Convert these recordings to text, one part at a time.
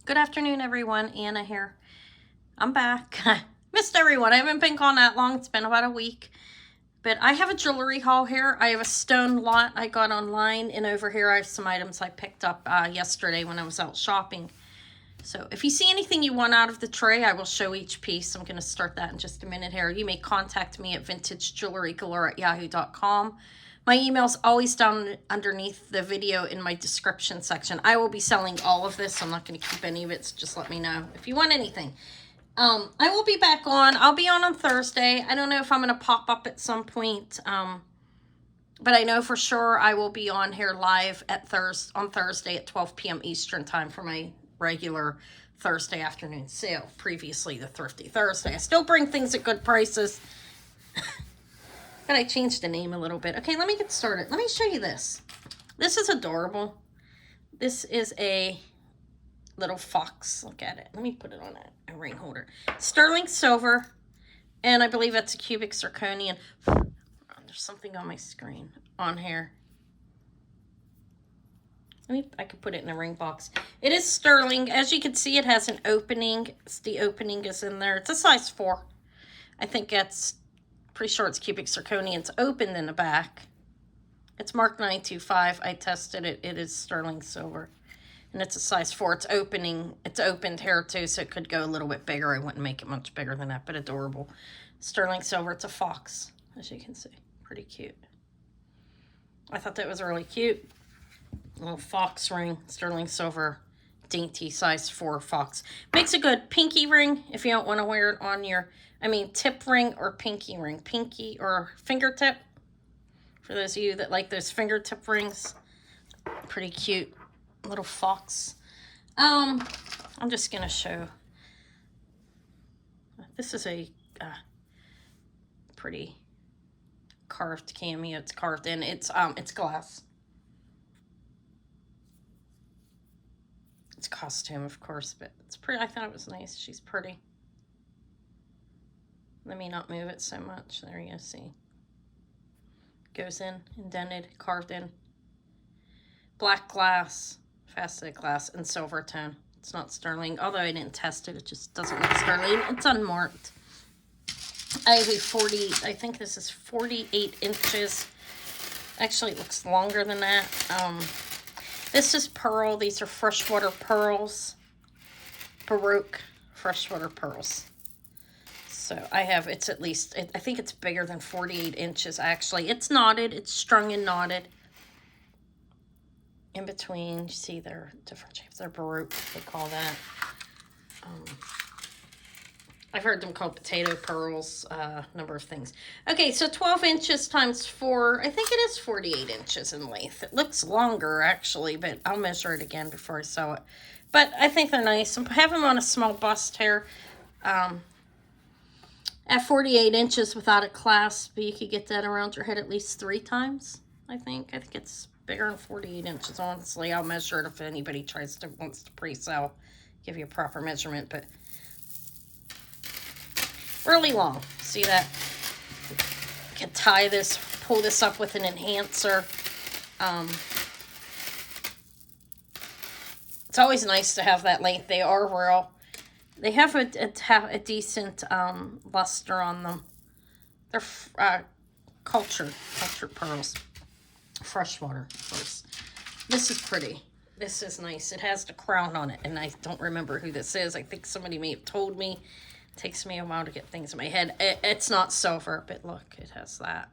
Good afternoon, everyone. Anna here. I'm back. Missed everyone. I haven't been gone that long. It's been about a week. But I have a jewelry haul here. I have a stone lot I got online. And over here I have some items I picked up yesterday when I was out shopping. So if you see anything you want out of the tray, I will show each piece. I'm going to start that in just a minute here. You may contact me at vintagejewelrygalore@yahoo.com. My email's always down underneath the video in my description section. I will be selling all of this. So I'm not going to keep any of it. So just let me know if you want anything. I will be back on. I'll be on Thursday. I don't know if I'm going to pop up at some point. But I know for sure I will be on here live on Thursday at 12 p.m. Eastern time for my regular Thursday afternoon sale. Previously the Thrifty Thursday. I still bring things at good prices. But I changed the name a little bit. Okay, let me get started. Let me show you this. This is adorable. This is a little fox. Look at it. Let me put it on a ring holder. Sterling silver. And I believe that's a cubic zirconian. There's something on my screen on here. I could put it in a ring box. It is sterling. As you can see, it has an opening. The opening is in there. It's a size 4. I think that's pretty sure it's cubic zirconia. It's opened in the back. It's marked 925. I tested it. It is sterling silver. And it's a size 4. It's opening. It's opened here too, so it could go a little bit bigger. I wouldn't make it much bigger than that, but adorable. Sterling silver. It's a fox, as you can see. Pretty cute. I thought that was really cute. A little fox ring, sterling silver, dainty size 4 fox. Makes a good pinky ring if you don't want to wear it on your, tip ring or pinky ring. Pinky or fingertip. For those of you that like those fingertip rings. Pretty cute little fox. I'm just going to show. This is a pretty carved cameo. It's carved in. It's glass. It's costume, of course, but it's pretty. I thought it was nice. She's pretty. Let me not move it so much. There you see. Goes in, indented, carved in. Black glass, faceted glass, and silver tone. It's not sterling, although I didn't test it. It just doesn't look sterling. It's unmarked. I have I think this is 48 inches. Actually, it looks longer than that. This is pearl. These are freshwater pearls. Baroque freshwater pearls. So it's at least, I think it's bigger than 48 inches actually. It's knotted. It's strung and knotted. In between, you see they're different shapes. They're Baroque, they call that. I've heard them called potato pearls, number of things. Okay, so 12 inches times 4, I think it is 48 inches in length. It looks longer, actually, but I'll measure it again before I sew it. But I think they're nice. I have them on a small bust here. At 48 inches without a clasp, you could get that around your head at least 3 times, I think. I think it's bigger than 48 inches, honestly. I'll measure it if anybody wants to pre-sell, give you a proper measurement, but really long. See that? You can tie this, pull this up with an enhancer. It's always nice to have that length. They are real. They have a decent luster on them. They're cultured pearls. Freshwater pearls. This is pretty. This is nice. It has the crown on it, and I don't remember who this is. I think somebody may have told me. Takes me a while to get things in my head. It's not silver, but look, it has that.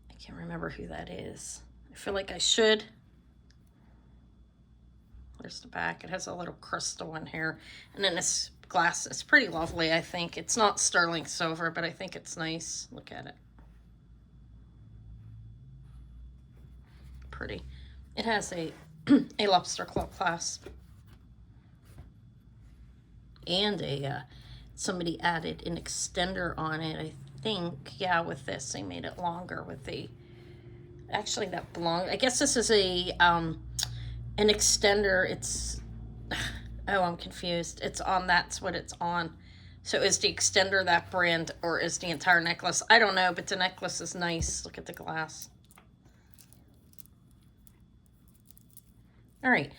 I can't remember who that is. I feel like I should. There's the back. It has a little crystal in here. And then this glass is pretty lovely, I think. It's not sterling silver, but I think it's nice. Look at it. Pretty. It has a lobster claw clasp. And somebody added an extender on it, I think. Yeah, with this they made it longer with actually that belonged, I guess this is an extender. It's, oh, I'm confused. It's on, that's what it's on. So is the extender that brand, or is the entire necklace? I don't know, but the necklace is nice. Look at the glass. All right.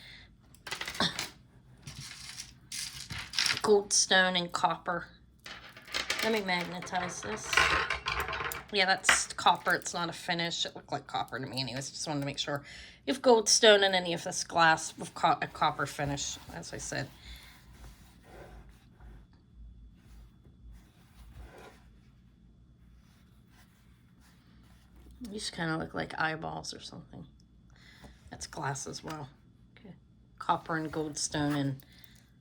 goldstone and copper. Let me magnetize this. Yeah, that's copper. It's not a finish. It looked like copper to me anyways. Just wanted to make sure. If goldstone in any of this glass with a copper finish, as I said. These kind of look like eyeballs or something. That's glass as well. Okay. Copper and goldstone and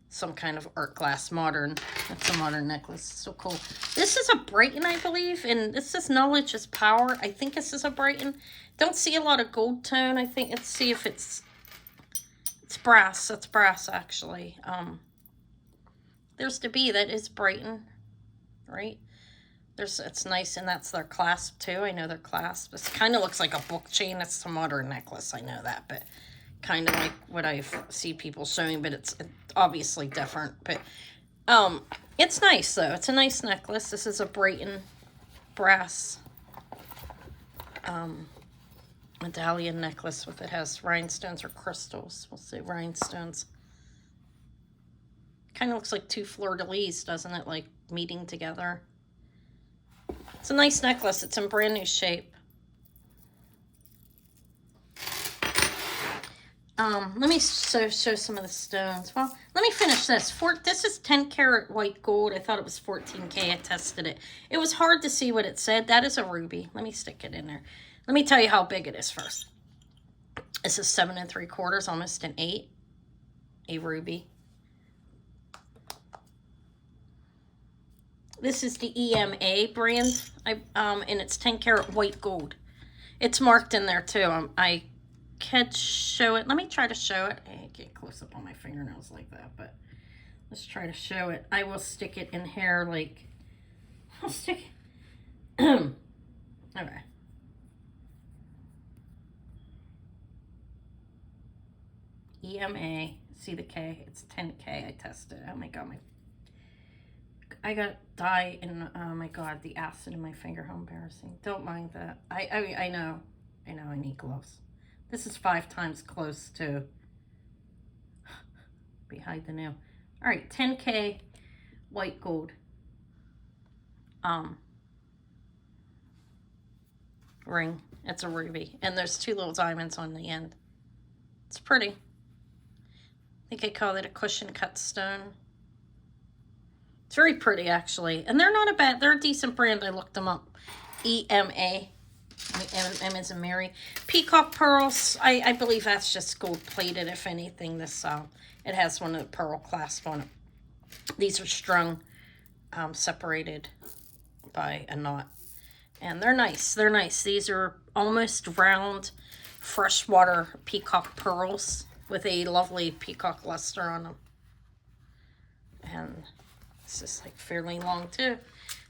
some kind of art glass modern. That's a modern necklace. So cool. This is a Brighton, I believe, and this is Knowledge is Power. I think this is a Brighton. Don't see a lot of gold tone. I think, let's see if it's brass. That's brass, actually. There's to be, that is Brighton, right? It's nice, and that's their clasp too. I know their clasp. This kind of looks like a book chain. It's a modern necklace. I know that, but kind of like what I see people showing, but it's obviously different. But it's nice though. It's a nice necklace. This is a Brighton brass medallion necklace with, it has rhinestones or crystals. We'll say rhinestones. Kind of looks like two fleur-de-lis, doesn't it? Like meeting together. It's a nice necklace. It's in brand new shape. Let me show some of the stones. Well, let me finish this. This is 10 karat white gold. I thought it was 14K. I tested it. It was hard to see what it said. That is a ruby. Let me stick it in there. Let me tell you how big it is first. This is 7 3/4, almost an 8. A ruby. This is the EMA brand, and it's 10 karat white gold. It's marked in there too. I can't show it. Let me try to show it. I can't close up on my fingernails like that, but let's try to show it. I will stick it in here like, I'll stick it. Okay. EMA, see the K, it's 10K. I tested. Oh my God, I got dye in, oh my God, the acid in my finger. How embarrassing. Don't mind that. I know I need gloves. This is 5 times close to behind the nail. All right, 10K white gold. Ring. It's a ruby. And there's 2 little diamonds on the end. It's pretty. I think I call it a cushion cut stone. It's very pretty, actually. And they're not a bad, they're a decent brand. I looked them up. EMA. M as in Mary. Peacock pearls. I believe that's just gold plated, if anything. This it has one of the pearl clasp on it. These are strung, separated by a knot. And they're nice. They're nice. These are almost round freshwater peacock pearls with a lovely peacock luster on them. And this is like fairly long too.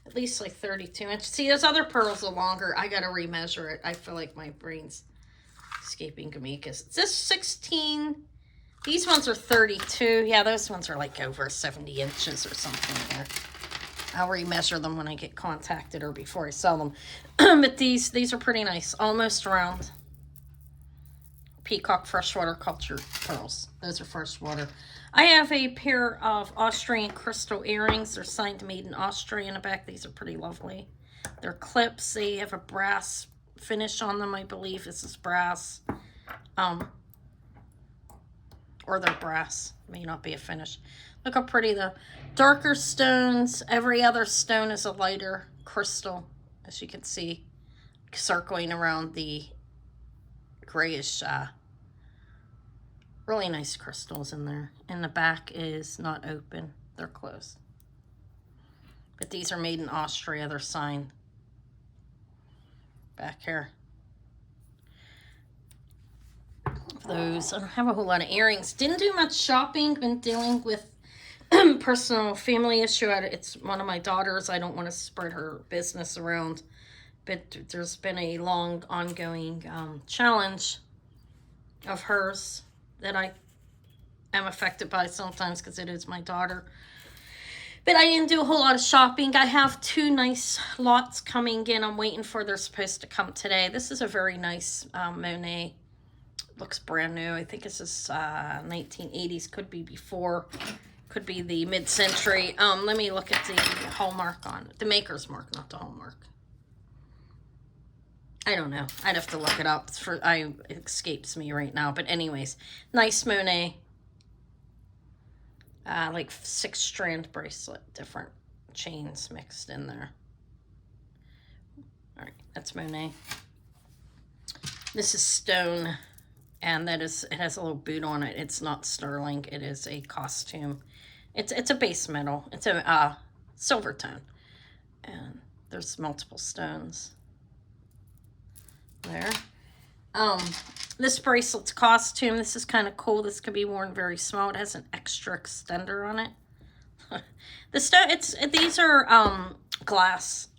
At least like 32 inches. See, those other pearls are longer. I gotta remeasure it. I feel like my brain's escaping Kamika's. Is this 16? These ones are 32. Yeah, those ones are like over 70 inches or something here. I'll remeasure them when I get contacted or before I sell them. But these are pretty nice. Almost round. Peacock freshwater cultured pearls. Those are freshwater. I have a pair of Austrian crystal earrings. They're signed made in Austria in the back. These are pretty lovely. They're clips. They have a brass finish on them, I believe. This is brass. Or they're brass. May not be a finish. Look how pretty the darker stones. Every other stone is a lighter crystal, as you can see, circling around the grayish, really nice crystals in there. And the back is not open. They're closed. But these are made in Austria. They're signed. Back here. Those. I don't have a whole lot of earrings. Didn't do much shopping. Been dealing with personal family issue. It's one of my daughters. I don't want to spread her business around. But there's been a long, ongoing challenge of hers that I am affected by sometimes because it is my daughter. But I didn't do a whole lot of shopping. I have 2 nice lots coming in. I'm waiting for, they're supposed to come today. This is a very nice Monet. Looks brand new. I think this is 1980s. Could be before. Could be the mid-century. Let me look at the hallmark on it. The maker's mark, not the hallmark. I don't know. I'd have to look it up. It escapes me right now. But anyways, nice Monet. Like 6-strand bracelet, different chains mixed in there. All right, that's Monet. This is stone, and it has a little boot on it. It's not sterling. It is a costume. It's a base metal. It's a silver tone, and there's multiple stones there. This bracelet's costume. This is kind of cool. This could be worn very small. It has an extra extender on it. The stone. These are glass.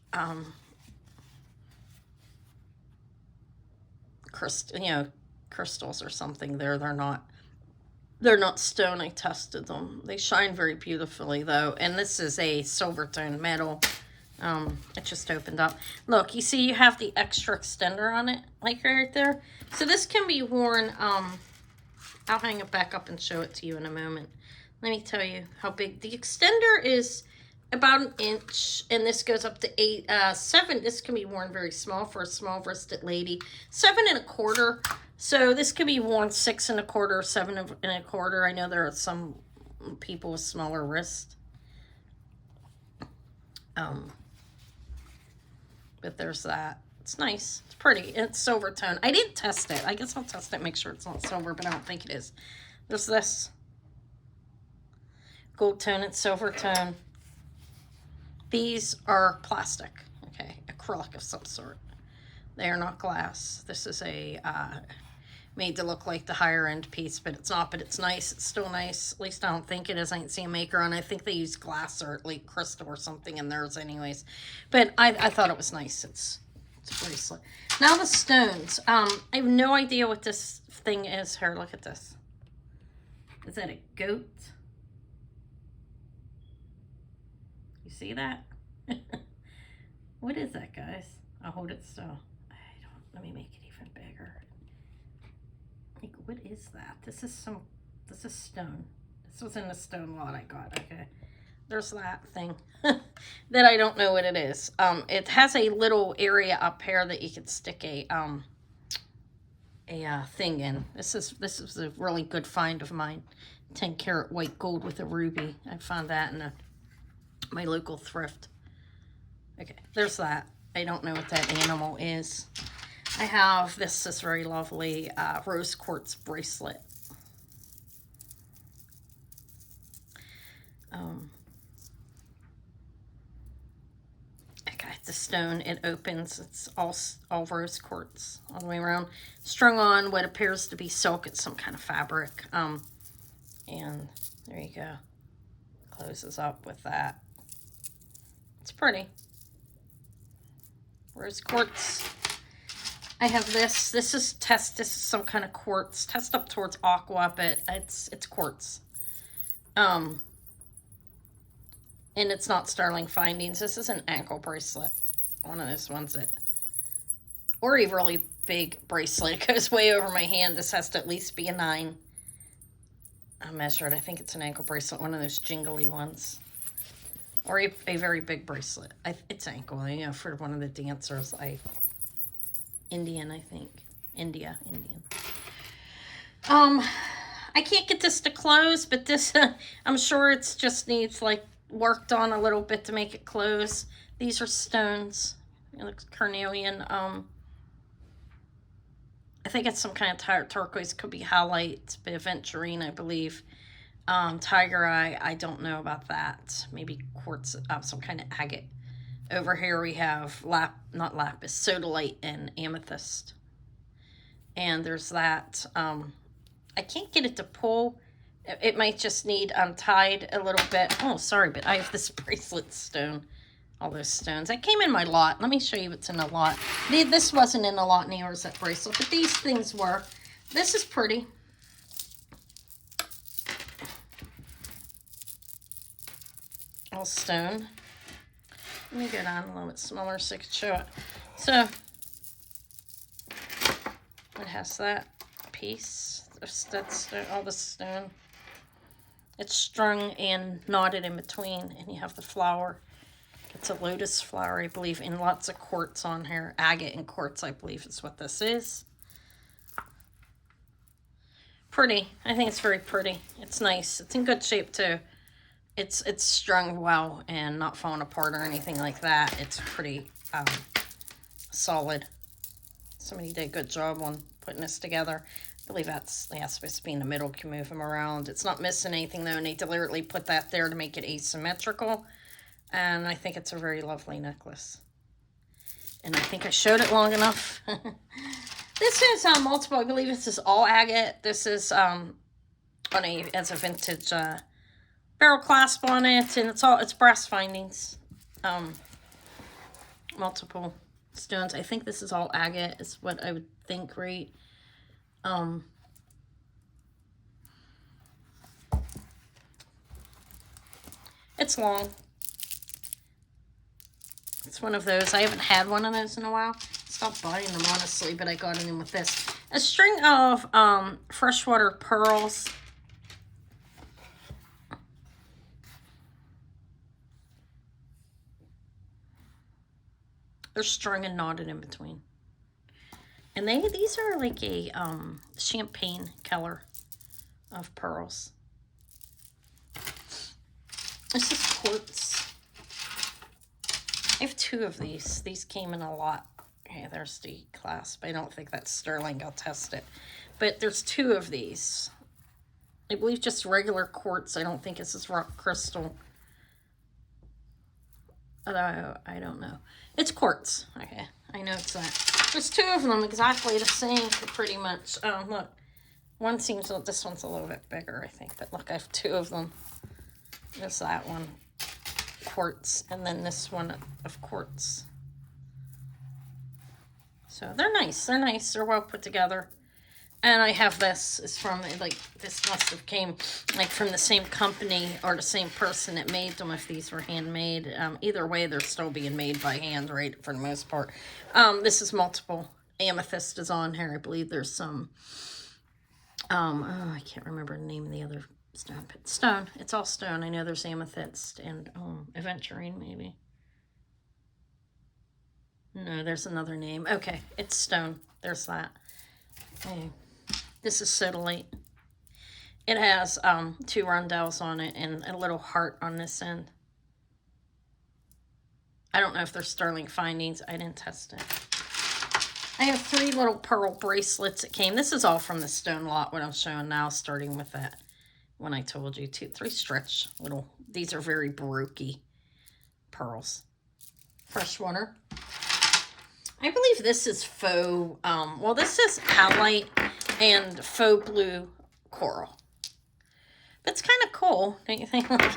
Crystals or something there. They're not stone. I tested them. They shine very beautifully though. And this is a silver tone metal. It just opened up. Look, you see you have the extra extender on it, like right there. So this can be worn, I'll hang it back up and show it to you in a moment. Let me tell you how big. The extender is about 1 inch, and this goes up to 7. This can be worn very small for a small wristed lady. 7 1/4. So this can be worn 6 1/4, 7 1/4. I know there are some people with smaller wrists. But there's that. It's nice. It's pretty. It's silver tone. I didn't test it. I guess I'll test it, make sure it's not silver, but I don't think it is. There's this. Gold tone and silver tone. These are plastic. Okay. Acrylic of some sort. They are not glass. This is a made to look like the higher end piece, but it's not. But it's nice. It's still nice. At least I don't think it is. I ain't seen a maker on. I think they use glass or like crystal or something in theirs, anyways. But I thought it was nice. It's a bracelet. Now the stones. I have no idea what this thing is. Here, look at this. Is that a goat? You see that? What is that, guys? I'll hold it still. Let me make it even bigger. Like, what is that? This is stone. This was in the stone lot I got. Okay. There's that thing that I don't know what it is. It has a little area up here that you could stick a thing in. This is a really good find of mine. 10-karat white gold with a ruby. I found that in my local thrift. Okay, there's that. I don't know what that animal is. I have this very lovely rose quartz bracelet. Okay, the stone, it opens. It's all rose quartz all the way around. Strung on what appears to be silk. It's some kind of fabric. And there you go. Closes up with that. It's pretty. Rose quartz. I have this. This is some kind of quartz. Test up towards aqua, but it's quartz. And it's not sterling findings. This is an ankle bracelet. One of those ones or a really big bracelet. It goes way over my hand. This has to at least be a 9. I measured. I think it's an ankle bracelet. One of those jingly ones. Or a very big bracelet. It's ankle, for one of the dancers. Indian, I think. Indian. I can't get this to close, but this, I'm sure it's just needs, like, worked on a little bit to make it close. These are stones. It looks carnelian. I think it's some kind of turquoise. Could be halite, but aventurine, I believe. Tiger eye, I don't know about that. Maybe quartz, some kind of agate. Over here we have not lapis, sodalite and amethyst. And there's that. I can't get it to pull. It might just need untied a little bit. Oh, sorry, but I have this bracelet stone. All those stones. That came in my lot. Let me show you what's in the lot. This wasn't in the lot, neither was that bracelet, but these things were. This is pretty. All stone. Let me go down a little bit smaller so I can show it. So, it has that piece. That's stone, all the stone. It's strung and knotted in between, and you have the flower. It's a lotus flower, I believe, and lots of quartz on here. Agate and quartz, I believe, is what this is. Pretty. I think it's very pretty. It's nice. It's in good shape, too. It's strung well and not falling apart or anything like that. It's pretty solid. Somebody did a good job on putting this together. I believe that's supposed to be in the middle. Can move them around. It's not missing anything, though, and they deliberately put that there to make it asymmetrical. And I think it's a very lovely necklace. And I think I showed it long enough. This is multiple. I believe this is all agate. This is as a vintage barrel clasp on it, and it's brass findings. Multiple stones. I think this is all agate is what I would think, right? It's long. It's one of those. I haven't had one of those in a while. Stopped buying them, honestly, but I got it in with this. A string of freshwater pearls. They're strung and knotted in between. And these are like a champagne color of pearls. This is quartz. I have 2 of these. These came in a lot. Okay, there's the clasp. I don't think that's sterling. I'll test it. But there's 2 of these. I believe just regular quartz. I don't think this is rock crystal. Although, I don't know. It's quartz. Okay, I know it's that. There's 2 of them exactly the same, pretty much. Look. One seems, this one's a little bit bigger, I think. But look, I have 2 of them. There's that one. Quartz. And then this one of quartz. So they're nice. They're nice. They're well put together. And I have this. It's from, like, this must have came, like, from the same company or the same person that made them if these were handmade. Either way, they're still being made by hand, right, for the most part. This is multiple. Amethyst is on here. I believe there's some, I can't remember the name of the other stone. Stone. It's all stone. I know there's amethyst and aventurine, maybe. No, there's another name. Okay, it's stone. There's that. Okay. This is sodalite. It has 2 rondelles on it and a little heart on this end. I don't know if they're sterling findings. I didn't test it. I have 3 little pearl bracelets that came. This is all from the stone lot, what I'm showing now, starting with that when I told you. 3 stretch little. These are very baroque pearls. Freshwater. I believe this is faux, well, this is halite and faux blue coral. That's kind of cool, don't you think? That's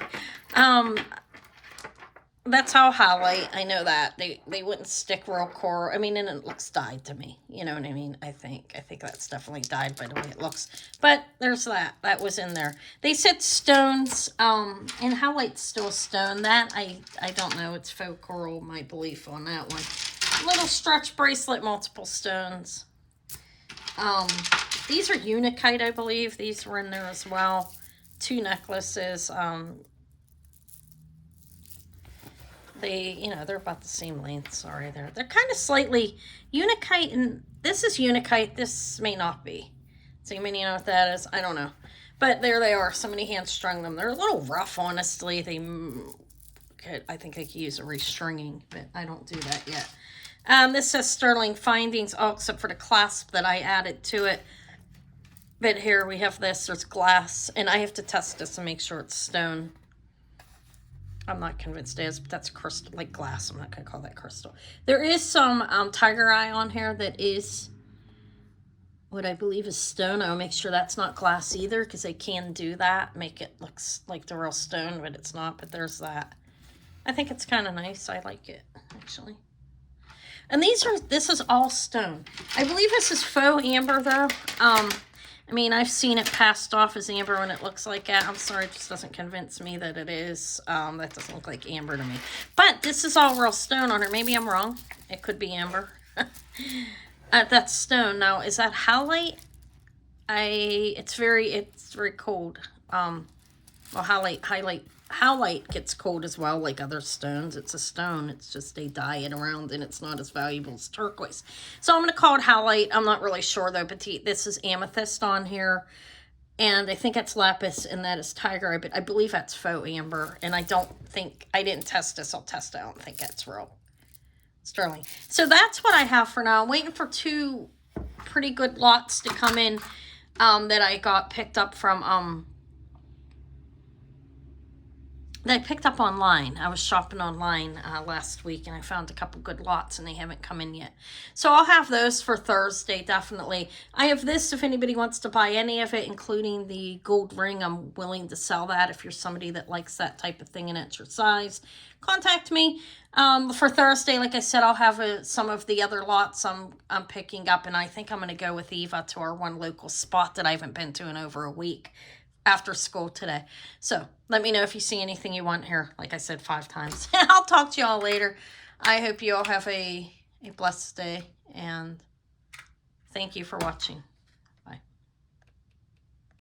how halite, I know that. They wouldn't stick real coral. I mean, and it looks dyed to me. You know what I mean? I think that's definitely dyed by the way it looks. But there's that. That was in there. They said stones, and halite's still stone. That, I don't know. It's faux coral, my belief on that one. Little stretch bracelet, multiple stones. These are Unikite, I believe. These were in there as well. 2 necklaces. They're about the same length. Sorry, they're kind of slightly Unikite, and this is Unikite. This may not be. So you may know what that is. I don't know. But there they are. Somebody hand strung them. They're a little rough, honestly. I think they could use a restringing, but I don't do that yet. This says sterling findings, all except for the clasp that I added to it. But here we have this. There's glass, and I have to test this and make sure it's stone. I'm not convinced it is, but that's crystal, like glass. I'm not going to call that crystal. There is some tiger eye on here that is what I believe is stone. I'll make sure that's not glass either, because they can do that. Make it look like the real stone, but it's not. But there's that. I think it's kind of nice. I like it, actually. And this is all stone. I believe this is faux amber, though. I mean, I've seen it passed off as amber when it looks like that. I'm sorry, it just doesn't convince me that it is. That doesn't look like amber to me. But this is all real stone on her. Maybe I'm wrong. It could be amber. That's stone. Now, is that halite? It's very cold. Well, howlite gets cold as well, like other stones. It's a stone. It's just they dye it around, and it's not as valuable as turquoise. So I'm going to call it howlite. I'm not really sure, though, but this is amethyst on here. And I think that's lapis, and that is tiger eye, but I believe that's faux amber. And I didn't test this. I'll test it. I don't think that's real sterling. So that's what I have for now. I'm waiting for 2 pretty good lots to come in that I got picked up from, that I picked up online. I was shopping online last week, and I found a couple good lots, and they haven't come in yet. So I'll have those for Thursday, definitely. I have this if anybody wants to buy any of it, including the gold ring. I'm willing to sell that if you're somebody that likes that type of thing and it's your size. Contact me. For Thursday, like I said, I'll have some of the other lots I'm picking up, and I think I'm going to go with Eva to our one local spot that I haven't been to in over a week after school today. So let me know if you see anything you want here. Like I said 5 times. I'll talk to you all later. I hope you all have a blessed day, and thank you for watching.